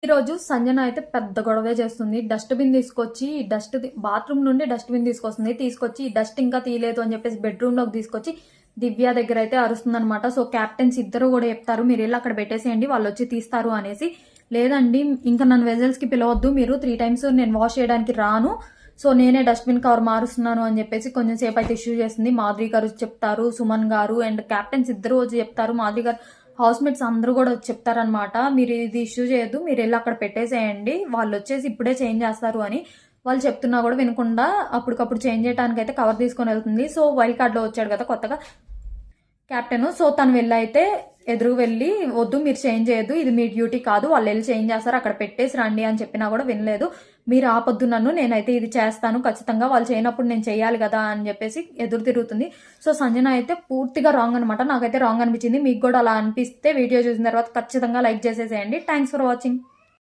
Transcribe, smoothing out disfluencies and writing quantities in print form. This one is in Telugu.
ఈరోజు సంజన అయితే పెద్ద గొడవే చేస్తుంది. డస్ట్‌బిన్ తీసుకొచ్చి బాత్రూమ్ నుండి డస్ట్‌బిన్ తీసుకొచ్చి ఈ డస్ట్ ఇంకా తీయలేదు అని చెప్పేసి బెడ్‌రూమ్‌లోకి తీసుకొచ్చి దివ్య దగ్గర అయితే అరుస్తుందనమాట. సో క్యాప్టెన్స్ ఇద్దరు కూడా చెప్తారు, మీరు వెళ్ళి అక్కడ పెట్టేసేయండి, వాళ్ళు వచ్చి తీస్తారు అనేసి. లేదండి, ఇంకా నన్ను వెజల్స్‌కి పిలవద్దు, మీరు 3 టైమ్స్ నేను వాష్ చేయడానికి రాను, సో నేనే డస్ట్‌బిన్ కవర్ మారుస్తున్నాను అని చెప్పేసి కొంచెం సేపు అయితే ఇష్యూ చేస్తుంది. మాధురి గారు చెప్తారు, సుమన్ గారు అండ్ క్యాప్టెన్స్ ఇద్దరు వచ్చి చెప్తారు. మాధురి గారు హౌస్ మేట్స్ అందరూ కూడా వచ్చి చెప్తారనమాట, మీరు ఇది ఇష్యూ చేయొద్దు, మీరు వెళ్ళి అక్కడ పెట్టేసేయండి, వాళ్ళు వచ్చేసి ఇప్పుడే చేంజ్ చేస్తారు అని. వాళ్ళు చెప్తున్నా కూడా వినకుండా అప్పటికప్పుడు చేంజ్ చేయడానికి అయితే కవర్ తీసుకొని వెళ్తుంది. సో వైల్డ్ కార్డ్ లో వచ్చాడు కదా కొత్తగా క్యాప్టెన్, సో తను వెళ్ళైతే ఎదురు వెళ్ళి, వద్దు మీరు చేంజ్ చేయొద్దు, ఇది మీ డ్యూటీ కాదు, వాళ్ళు వెళ్ళి చేంజ్ చేస్తారు, అక్కడ పెట్టేసి రండి అని చెప్పినా కూడా వినలేదు. మీరు ఆపొద్దు నన్ను, నేనైతే ఇది చేస్తాను ఖచ్చితంగా, వాళ్ళు చేయనప్పుడు నేను చేయాలి కదా అని చెప్పేసి ఎదురు తిరుగుతుంది. సో సంజన అయితే పూర్తిగా రాంగ్ అనమాట. నాకైతే రాంగ్ అనిపించింది. మీకు కూడా అలా అనిపిస్తే వీడియో చూసిన తర్వాత ఖచ్చితంగా లైక్ చేసేసేయండి. Thanks for watching.